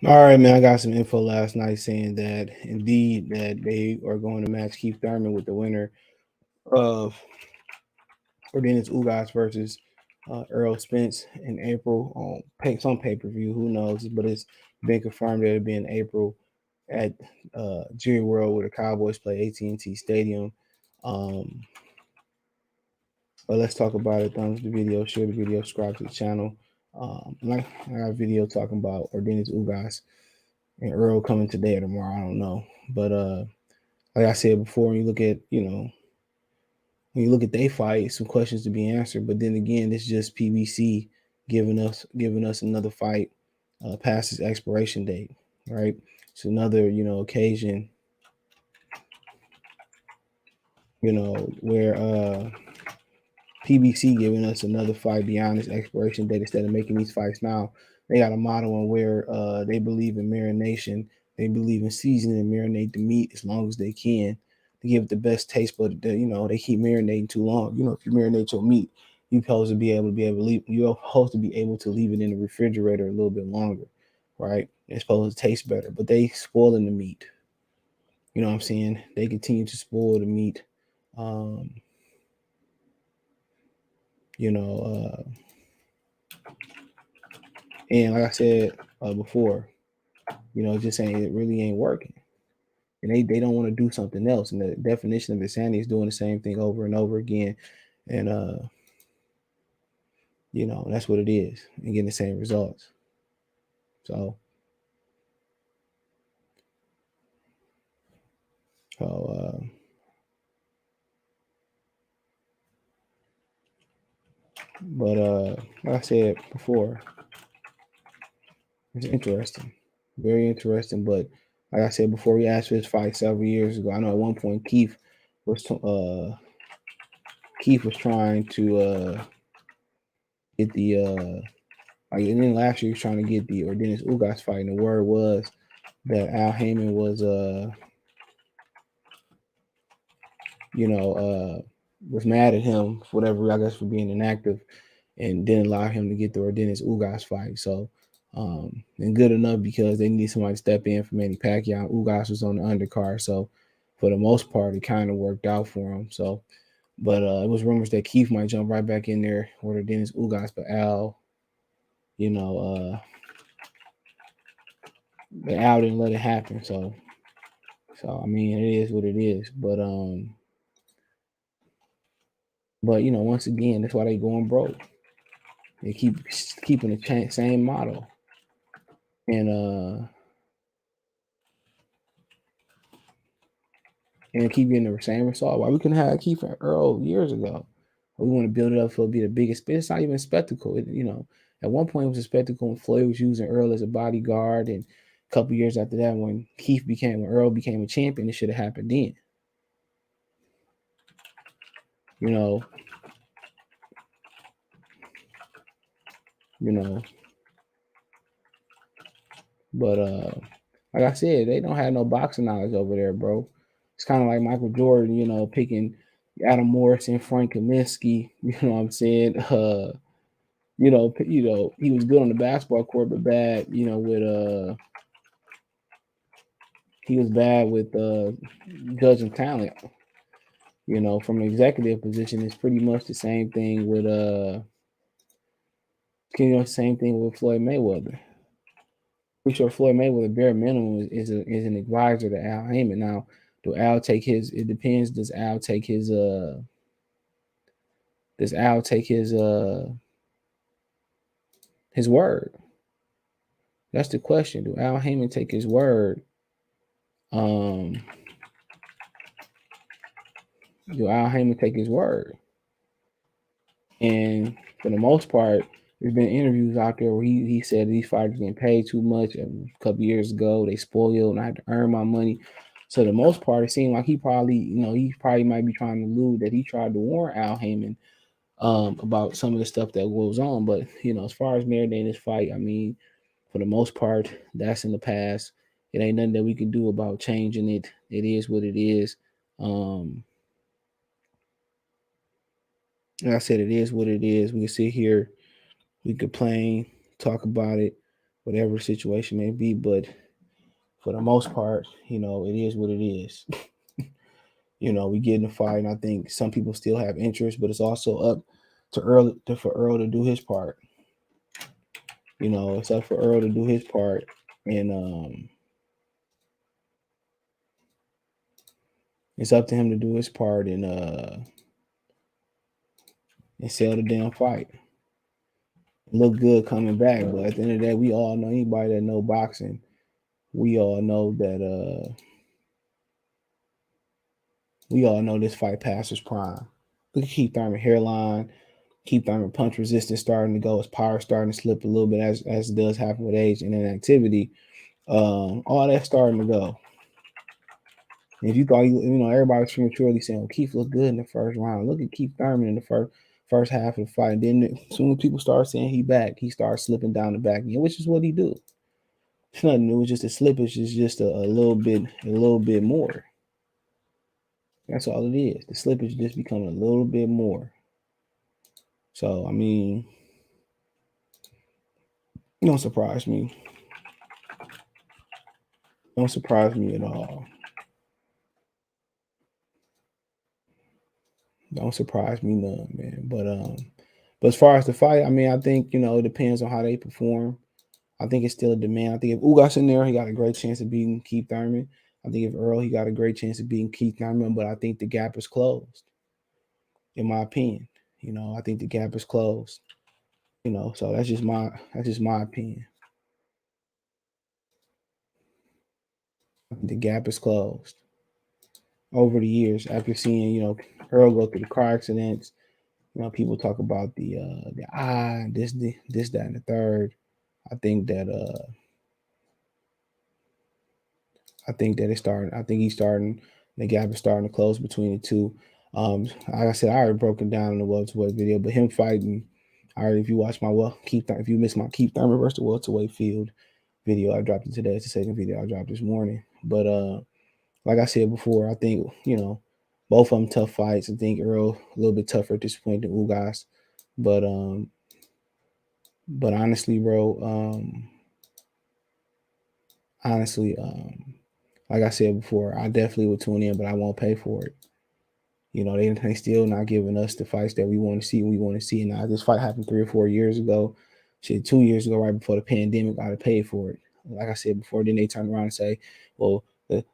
All right, man. I got some info last night saying that indeed that they are going to match Keith Thurman with the winner of Yordenis Ugas versus Errol Spence in April on some pay per view. Who knows? But it's been confirmed that it'll be in April at Jerry World where the Cowboys play AT&T Stadium. Um, but let's talk about it. Thumbs the video, share the video, subscribe to the channel. I got a video talking about Yordenis Ugas and Earl coming today or tomorrow. I don't know, but like I said before, when you look at they fight, some questions to be answered. But then again, it's just PBC giving us another fight past its expiration date, right? It's another occasion where PBC giving us another fight beyond its expiration date instead of making these fights now. They got a model on where they believe in marination. They believe in seasoning and marinate the meat as long as they can to give it the best taste. But they keep marinating too long. If you marinate your meat, you're supposed to be able to leave. You're supposed to be able to leave it in the refrigerator a little bit longer, right? It's supposed to taste better, but they spoiling the meat. You know what I'm saying? They continue to spoil the meat. Um, you know, and like I said before, just saying it really ain't working. And they don't want to do something else. And the definition of insanity is doing the same thing over and over again. And that's what it is, and getting the same results. So so but like I said before, it's interesting. Very interesting. But like I said before, we asked for this fight several years ago. I know at one point was Keith was trying to get the like, and then last year he was trying to get the Yordenis Ugas fight, and the word was that Al Heyman you know was mad at him for whatever, I guess, for being inactive, and didn't allow him to get the Yordenis Ugas fight. So and good enough because they need somebody to step in for Manny Pacquiao. Ugas was on the undercard, so for the most part it kind of worked out for him. So but it was rumors that Keith might jump right back in there or the Dennis Ugas, but you know, Al didn't let it happen. So I mean, it is what it is. But once again, that's why they going broke. They keep keeping the same model, and keep getting the same result. Why we couldn't have Keith and Earl years ago? We want to build it up for it to be the biggest. It's not even a spectacle. At one point it was a spectacle when Floyd was using Earl as a bodyguard, and a couple years after that, when Earl became a champion, it should have happened then. You know, you know. But like I said, they don't have no boxing knowledge over there, bro. It's kind of like Michael Jordan, picking Adam Morrison, Frank Kaminsky. You know what I'm saying? He was good on the basketball court, but bad, with he was bad with judging talent. From an executive position, it's pretty much the same thing with same thing with Floyd Mayweather. Pretty sure Floyd Mayweather bare minimum is an advisor to Al Heyman. Now, do Al take his? It depends. Does Al take his word? That's the question. Do Al Heyman take his word? Um, do Al Heyman take his word? And for the most part, there's been interviews out there where he said these fighters getting paid too much. A couple years ago, they spoiled, and I had to earn my money. So the most part, it seemed like he probably might be trying to allude that he tried to warn Al Heyman about some of the stuff that goes on. But as far as marinating this fight, I mean, for the most part, that's in the past. It ain't nothing that we can do about changing it. It is what it is. Um, like I said, it is what it is. We can sit here, we complain, talk about it, whatever the situation may be. But for the most part, it is what it is. We get in the fight, and I think some people still have interest, but it's also up to for Earl to do his part. It's up for Earl to do his part, and it's up to him to do his part and sell the damn fight. Look good coming back, but at the end of the day, we all know, anybody that know boxing, we all know this fight past his prime. Look at Keith Thurman hairline, Keith Thurman punch resistance starting to go, his power starting to slip a little bit as it does happen with age and inactivity. All that's starting to go. And if you thought everybody was prematurely saying, "Oh, Keith looked good in the first round." Look at Keith Thurman in the first half of the fight. And then as soon as people start saying he back, he starts slipping down the back, which is what he do. It's nothing new. It's just a slippage is just a little bit more. That's all it is. The slippage just becoming a little bit more. So I mean, don't surprise me. Don't surprise me at all. Don't surprise me none, man. But as far as the fight, I mean, I think it depends on how they perform. I think it's still a demand. I think if Ugas in there, he got a great chance of beating Keith Thurman. I think if Earl, he got a great chance of beating Keith Thurman. But I think the gap is closed, in my opinion. I think the gap is closed. So that's just my opinion. The gap is closed. Over the years, after seeing Earl go through the car accidents, people talk about the eye, this, that, and the third. I think that it's starting. I think he's starting. The gap is starting to close between the two. Like I said, I already broken down in the welterweight video, but him fighting. If you watch my if you missed my Keith Thurman versus the welterweight field video, I dropped it today. It's the second video I dropped this morning. But like I said before, I think both of them tough fights. I think Earl a little bit tougher at this point than Ugas, but honestly, bro, like I said before, I definitely would tune in, but I won't pay for it. They still not giving us the fights that we want to see. We want to see. Now, this fight happened 3 or 4 years ago. 2 years ago, right before the pandemic, I'd have paid for it. Like I said before, then they turn around and say, "Well, the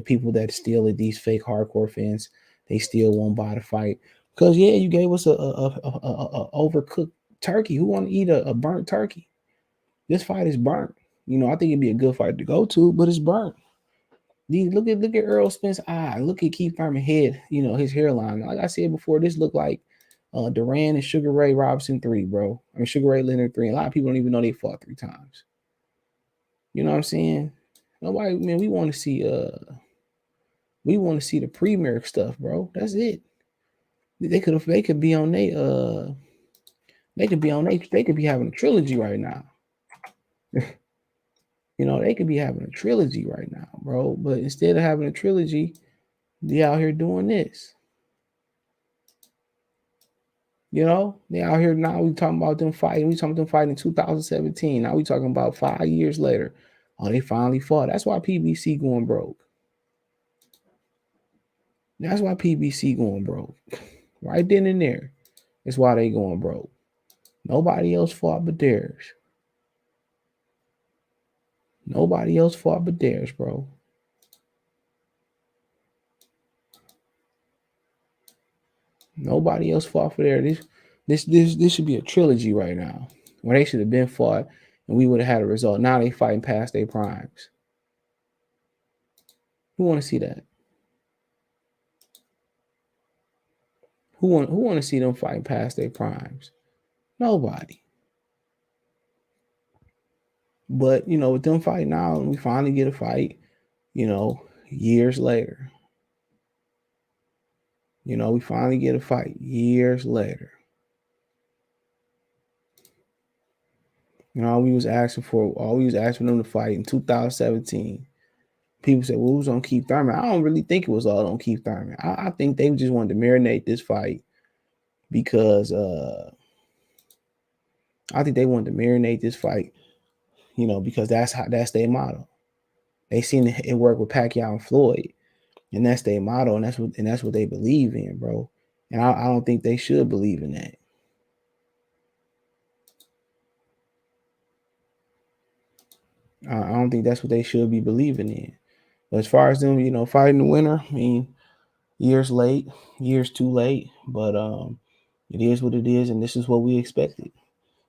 people that steal it, these fake hardcore fans, they still won't buy the fight because you gave us a overcooked turkey. Who want to eat a burnt turkey? This fight is burnt. I think it'd be a good fight to go to, but it's burnt." Look at Errol Spence eye. Look at Keith Thurman head. His hairline. Like I said before, this looked like Duran and Sugar Ray Robinson 3, bro. I mean Sugar Ray Leonard 3. A lot of people don't even know they fought 3 times. You know what I'm saying? Nobody, man. We want to see the premier stuff, bro. That's it. They could be on they could be having a trilogy right now. They could be having a trilogy right now, bro. But instead of having a trilogy, they out here doing this. They out here now. We talking about them fighting. We talking about them fighting in 2017. Now we talking about 5 years later. Oh, they finally fought. That's why PBC going broke. That's why PBC going broke. Right then and there. That's why they going broke. Nobody else fought but theirs. Nobody else fought but theirs, bro. Nobody else fought for theirs. This should be a trilogy right now. Where they should have been fought and we would have had a result. Now they fighting past their primes. Who want to see that? Who want to see them fighting past their primes? Nobody. But with them fighting now, and we finally get a fight, years later. We finally get a fight years later. All we was asking them to fight in 2017. People said, well, it was on Keith Thurman. I don't really think it was all on Keith Thurman. I think they just wanted to marinate this fight because I think they wanted to marinate this fight, because that's their motto. They seen it work with Pacquiao and Floyd, and that's their motto, and that's what they believe in, bro. And I don't think they should believe in that. I don't think that's what they should be believing in. But as far as them, fighting the winner, I mean, years late, years too late, but it is what it is, and this is what we expected.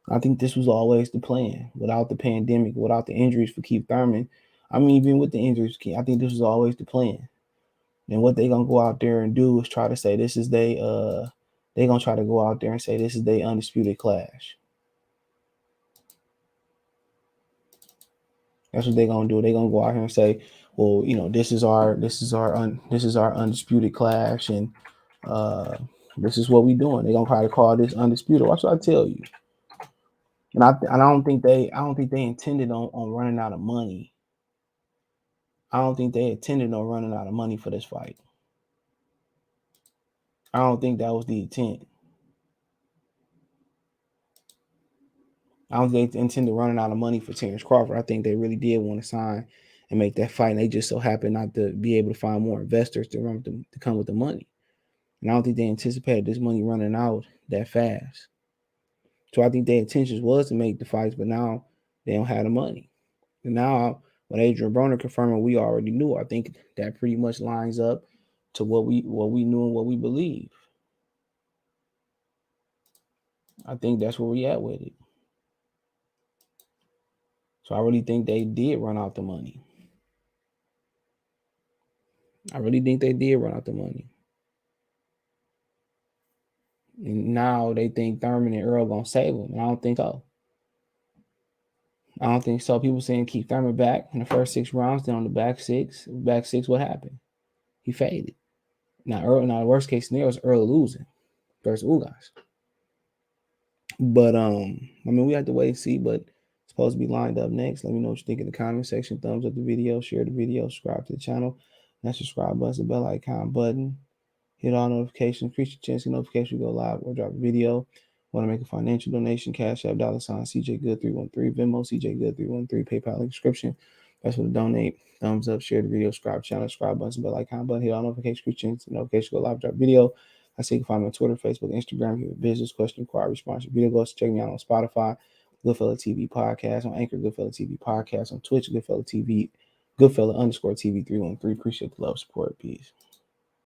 I think this was always the plan. Without the pandemic, without the injuries for Keith Thurman, I mean, even with the injuries, I think this was always the plan. And what they gonna go out there and do is try to say this is they gonna try to go out there and say this is their undisputed clash. That's what they're gonna do. They're gonna go out here and say, well, this is our undisputed clash, and uh, this is what we doing. They're gonna try to call this undisputed. That's what I tell you. And I don't think they intended on running out of money. I don't think they intended on running out of money for this fight. I don't think that was the intent. I don't think they intended running out of money for Terrence Crawford. I think they really did want to sign and make that fight, and they just so happened not to be able to find more investors to come with the money. And I don't think they anticipated this money running out that fast. So I think their intentions was to make the fights, but now they don't have the money. And now when Adrian Broner confirming we already knew, I think that pretty much lines up to what we knew and what we believe. I think that's where we at with it. So I really think they did run out the money. I really think they did run out the money. And now they think Thurman and Earl gonna save them. And I don't think so. I don't think so. People saying keep Thurman back in the first 6 rounds, then on the back six, what happened? He faded. Now the worst case scenario is Earl losing versus Ugas. But I mean, we have to wait and see, but it's supposed to be lined up next. Let me know what you think in the comment section. Thumbs up the video, share the video, subscribe to the channel. That subscribe button, the bell icon button. Hit all notifications, increase your chance to notification go live or drop a video. Want to make a financial donation, Cash App, $ CJ Good 313, Venmo, CJ Good 313, PayPal link description. That's what to donate. Thumbs up, share the video, subscribe channel, subscribe button, bell icon button, hit all notifications, increase your chance to notification go live, drop a video. I see you can find me on Twitter, Facebook, Instagram. If you have a business question, inquiry, response, video goes, check me out on Spotify, Goodfella TV Podcast, on Anchor, Goodfella TV Podcast, on Twitch, Goodfella TV, Goodfella _TV 313. Appreciate the love, support, peace.